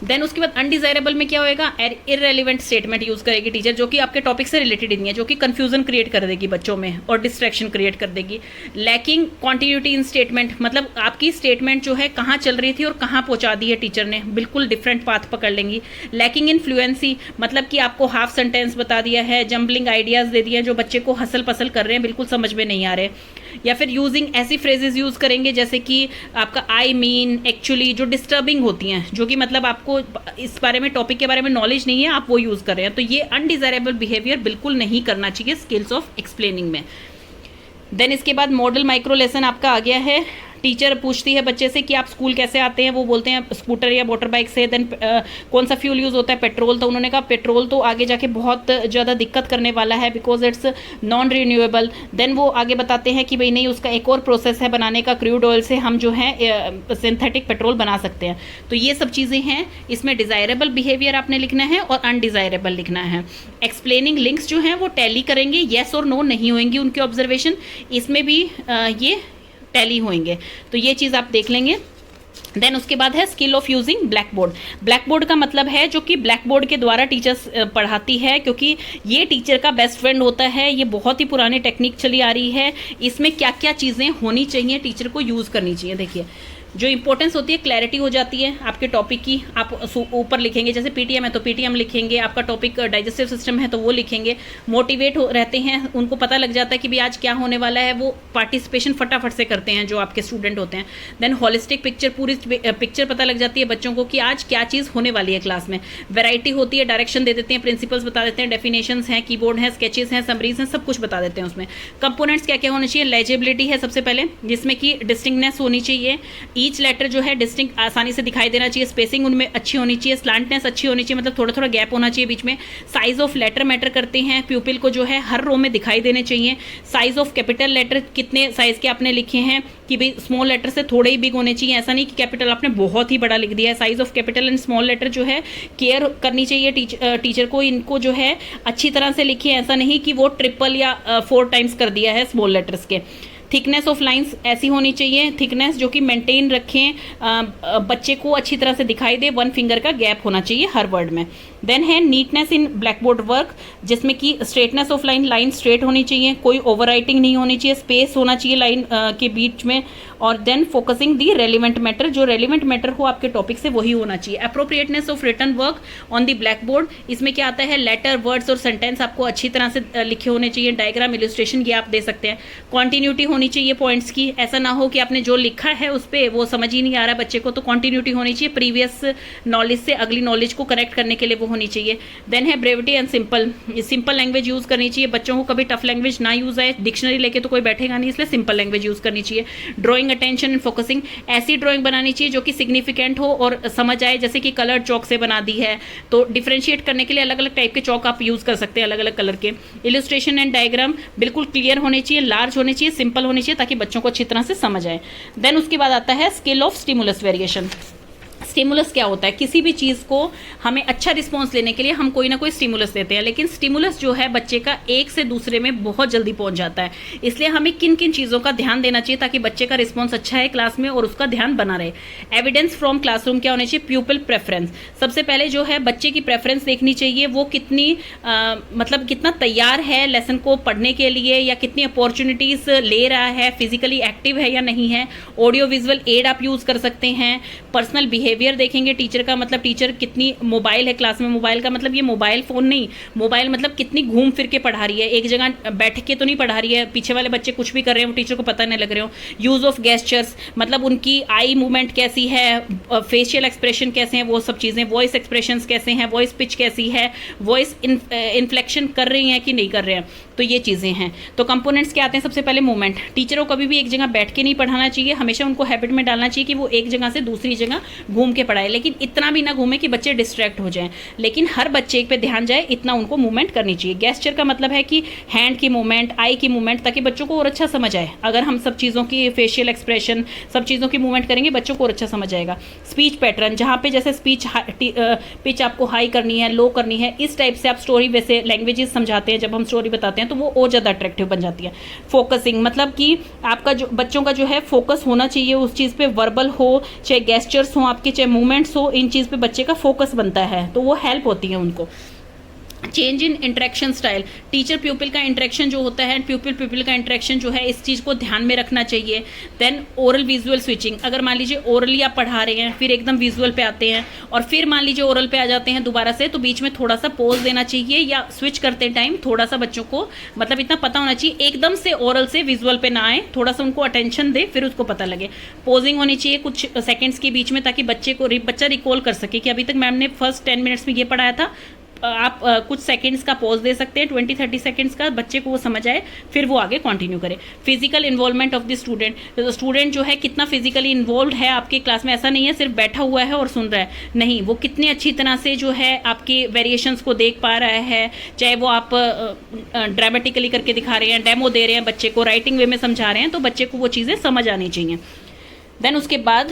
देन उसके बाद अनडिजायरेबल में क्या होएगा, इररेलेवेंट स्टेटमेंट यूज करेगी टीचर, जो कि आपके टॉपिक से रिलेटेड ही नहीं है, जो कि कंफ्यूजन क्रिएट कर देगी बच्चों में और डिस्ट्रैक्शन क्रिएट कर देगी। लैकिंग कॉन्टिन्यूटी इन स्टेटमेंट, मतलब आपकी स्टेटमेंट जो है कहाँ चल रही थी और कहाँ पहुंचा दी है टीचर ने, बिल्कुल डिफरेंट पाथ पकड़ लेंगी। लैकिंग इन फ्लुएंसी, मतलब कि आपको हाफ सेंटेंस बता दिया है, जम्बलिंग आइडियाज दे दिए हैं जो बच्चे को हसल पसल कर रहे हैं, बिल्कुल समझ में नहीं आ रहे। या फिर यूजिंग ऐसी फ्रेजेस यूज करेंगे जैसे कि आपका आई मीन, एक्चुअली, जो डिस्टर्बिंग होती हैं, जो कि मतलब आपको इस बारे में, टॉपिक के बारे में नॉलेज नहीं है, आप वो यूज कर रहे हैं, तो ये अनडिजायरेबल बिहेवियर बिल्कुल नहीं करना चाहिए स्किल्स ऑफ एक्सप्लेनिंग में। देन इसके बाद मॉडल माइक्रो लेसन आपका आ गया है। टीचर पूछती है बच्चे से कि आप स्कूल कैसे आते हैं, वो बोलते हैं स्कूटर या मोटर बाइक से। देन कौन सा फ्यूल यूज़ होता है, पेट्रोल। तो उन्होंने कहा पेट्रोल तो आगे जाके बहुत ज़्यादा दिक्कत करने वाला है because it's non renewable. Then वो आगे बताते हैं कि भाई नहीं, उसका एक और प्रोसेस है बनाने का, क्रूड ऑयल से हम जो है सिंथेटिक पेट्रोल बना सकते हैं। तो ये सब चीज़ें हैं, इसमें डिज़ायरेबल बिहेवियर आपने लिखना है और अनडिज़ायरेबल लिखना है। एक्सप्लेनिंग लिंक्स जो हैं वो टैली करेंगे, येस और नो नहीं होंगी उनकी ऑब्जर्वेशन, इसमें भी ये टैली होंगे, तो ये चीज़ आप देख लेंगे। देन उसके बाद है skill of using black board. Black board का मतलब है जो कि ब्लैक बोर्ड के द्वारा टीचर्स पढ़ाती है, क्योंकि ये टीचर का बेस्ट फ्रेंड होता है। ये बहुत ही पुरानी टेक्निक चली आ रही है। इसमें क्या क्या चीज़ें होनी चाहिए, टीचर को यूज़ करनी चाहिए। देखिए, जो इंपॉर्टेंस होती है, क्लैरिटी हो जाती है आपके टॉपिक की। आप ऊपर लिखेंगे, जैसे पीटीएम है तो पीटीएम लिखेंगे, आपका टॉपिक डाइजेस्टिव सिस्टम है तो वो लिखेंगे। मोटिवेट रहते हैं, उनको पता लग जाता है कि भाई आज क्या होने वाला है, वो पार्टिसिपेशन फटाफट से करते हैं जो आपके स्टूडेंट होते हैं। देन होलिस्टिक पिक्चर, पूरी पिक्चर पता लग जाती है बच्चों को कि आज क्या चीज़ होने वाली है क्लास में। वैरायटी होती है, डायरेक्शन दे देते हैं, प्रिंसिपल्स बता देते हैं, डेफिनेशंस हैं, कीबोर्ड है, स्केचेस हैं, समरीज हैं, सब कुछ बता देते हैं उसमें। कंपोनेंट्स क्या क्या होने चाहिए, लेजिबिलिटी है सबसे पहले, जिसमें कि डिस्टिंक्टनेस होनी चाहिए, ईच लेटर जो है डिस्टिंक्ट आसानी से दिखाई देना चाहिए, स्पेसिंग उनमें अच्छी होनी चाहिए, स्लांटनेस अच्छी होनी चाहिए, मतलब थोड़ा थोड़ा गैप होना चाहिए बीच में। साइज ऑफ लेटर मैटर करते हैं, प्यूपिल को जो है हर रो में दिखाई देने चाहिए। साइज ऑफ कैपिटल लेटर, कितने साइज के आपने लिखे हैं, कि भाई स्मॉल लेटर से थोड़े ही बिग होने चाहिए, ऐसा नहीं कि कैपिटल आपने बहुत ही बड़ा लिख दिया है। Size of capital and small letter जो है केयर करनी चाहिए टीचर को, इनको जो है अच्छी तरह से लिखे, ऐसा नहीं कि वो ट्रिपल या 4 टाइम्स कर दिया है स्मॉल लेटर्स के। थिकनेस ऑफ लाइंस ऐसी होनी चाहिए, थिकनेस जो कि मेंटेन रखें, बच्चे को अच्छी तरह से दिखाई दे, 1 फिंगर का गैप होना चाहिए हर वर्ड में। देन है नीटनेस इन ब्लैक बोर्ड वर्क, जिसमें कि straightness of line, line straight होनी चाहिए, कोई ओवर राइटिंग नहीं होनी चाहिए, स्पेस होना चाहिए लाइन के बीच में। और then focusing the relevant matter, जो रेलिवेंट मैटर हो आपके टॉपिक से वही होना चाहिए। Appropriateness of written work on the blackboard, इसमें क्या आता है, लेटर, वर्ड्स और सेंटेंस आपको अच्छी तरह से लिखे होने चाहिए, डायग्राम, इलस्ट्रेशन ये आप दे सकते हैं। कॉन्टिन्यूटी होनी चाहिए पॉइंट्स की, ऐसा ना हो कि आपने जो लिखा है उस पर वो समझ ही नहीं आ रहा बच्चे को, तो कॉन्टिन्यूटी होनी चाहिए, प्रीवियस नॉलेज से अगली नॉलेज को कनेक्ट करने के लिए वो होनी चाहिए। देन है brevity and simple, simple language use करनी चाहिए, बच्चों को कभी टफ लैंग्वेज ना यूज आए, डिक्शनरी लेके तो कोई बैठेगा नहीं, इसलिए सिंपल लैंग्वेज यूज करनी चाहिए। ड्रॉइंग अटेंशन एंड फोकसिंग, ऐसी ड्रॉइंग बनानी चाहिए जो कि सिग्निफिकेंट हो और समझ आए, जैसे कि कलर चौक से बना दी है तो डिफरेंशिएट करने के लिए अलग अलग टाइप के चौक आप यूज कर सकते हैं, अलग अलग कलर के। इलस्ट्रेशन एंड डायग्राम बिल्कुल क्लियर होने चाहिए, लार्ज होने चाहिए, सिंपल होने चाहिए, ताकि बच्चों को अच्छी तरह से समझ आए। देन उसके बाद आता है skill of stimulus variation. Stimulus क्या होता है, किसी भी चीज़ को हमें अच्छा रिस्पॉन्स लेने के लिए हम कोई ना कोई स्टिमुलस देते हैं, लेकिन स्टिमुलस जो है बच्चे का एक से दूसरे में बहुत जल्दी पहुंच जाता है। इसलिए हमें किन किन चीज़ों का ध्यान देना चाहिए ताकि बच्चे का रिस्पॉन्स अच्छा है क्लास में और उसका ध्यान बना रहे। एविडेंस फ्रॉम क्लासरूम क्या होना चाहिए, प्यूपिल प्रेफरेंस, सबसे पहले जो है बच्चे की प्रेफरेंस देखनी चाहिए, वो कितनी मतलब कितना तैयार है लेसन को पढ़ने के लिए, या कितनी अपॉर्चुनिटीज़ ले रहा है, फिजिकली एक्टिव है या नहीं है। ऑडियो विजुअल एड आप यूज़ कर सकते हैं। पर्सनल बिहेवियर देखेंगे टीचर का, मतलब टीचर कितनी मोबाइल है क्लास में, मोबाइल का मतलब ये मोबाइल फोन नहीं, मोबाइल मतलब कितनी घूम फिर के पढ़ा रही है, एक जगह बैठ के तो नहीं पढ़ा रही है, पीछे वाले बच्चे कुछ भी कर रहे हैं वो टीचर को पता नहीं लग रहे हो। यूज ऑफ गेस्चर्स, मतलब उनकी आई मूवमेंट कैसी है, फेशियल एक्सप्रेशन कैसे हैं, वो सब चीज़ें, वॉइस एक्सप्रेशंस कैसे हैं, वॉइस पिच कैसी है, वॉइस इन्फ्लेक्शन कर रही हैं कि नहीं कर रहे हैं। तो ये चीज़ें हैं। तो कंपोनेंट्स क्या आते हैं, सबसे पहले मूवमेंट। टीचरों को कभी भी एक जगह बैठ के नहीं पढ़ाना चाहिए, हमेशा उनको हैबिट में डालना चाहिए कि वो एक जगह से दूसरी जगह घूम के पढ़ाए, लेकिन इतना भी ना घूमे कि बच्चे डिस्ट्रैक्ट हो जाएं, लेकिन हर बच्चे पे ध्यान जाए, इतना उनको मूवमेंट करनी चाहिए। गेस्चर का मतलब है कि हैंड की मूवमेंट, आई की मूवमेंट, ताकि बच्चों को और अच्छा समझ आए। अगर हम सब चीज़ों की फेशियल एक्सप्रेशन, सब चीज़ों की मूवमेंट करेंगे, बच्चों को और अच्छा समझ आएगा। स्पीच पैटर्न, जहाँ पे जैसे स्पीच पिच आपको हाई करनी है, लो करनी है, इस टाइप से आप स्टोरी, वैसे लैंग्वेजेस समझाते हैं जब हम स्टोरी बताते हैं तो वो और ज़्यादा अट्रैक्टिव बन जाती है। फोकसिंग मतलब कि आपका जो बच्चों का जो है फोकस होना चाहिए उस चीज़ पे, वर्बल हो चाहे गेस्चर्स हो आपके, चाहे मूवमेंट्स हो, इन चीज़ पे बच्चे का फोकस बनता है, तो वो हेल्प होती है उनको। Change in interaction style, teacher प्यूपिल का इंटरेक्शन जो होता है, प्यूपिल का इंटरेक्शन जो है, इस चीज़ को ध्यान में रखना चाहिए। देन ओरल विजुअल स्विचिंग, अगर मान लीजिए ओरली आप पढ़ा रहे हैं, फिर एकदम विजुअल पे आते हैं, और फिर मान लीजिए ओरल पे आ जाते हैं दोबारा से, तो बीच में थोड़ा सा पॉज देना चाहिए, या स्विच करते टाइम थोड़ा सा बच्चों को मतलब इतना पता होना चाहिए, एकदम से ओरल से विजुअल पे ना आए, थोड़ा सा उनको अटेंशन दे, फिर उसको पता लगे। पोजिंग होनी चाहिए कुछ सेकेंड्स के बीच में, ताकि बच्चा रिकॉल कर सके कि अभी तक मैम ने फर्स्ट 10 मिनट्स में ये पढ़ाया था, आप कुछ सेकंड्स का पॉज दे सकते हैं, 20-30 सेकंड्स का, बच्चे को वो समझ आए, फिर वो आगे कंटिन्यू करे। Physical involvement of the student, तो स्टूडेंट जो है कितना फिजिकली इन्वॉल्व है आपके क्लास में, ऐसा नहीं है सिर्फ बैठा हुआ है और सुन रहा है, नहीं, वो कितनी अच्छी तरह से जो है आपके वेरिएशंस को देख पा रहा है, चाहे वो आप ड्रामेटिकली करके दिखा रहे हैं, डेमो दे रहे हैं बच्चे को, राइटिंग वे में समझा रहे हैं, तो बच्चे को वो चीज़ें समझ आनी चाहिए। देन उसके बाद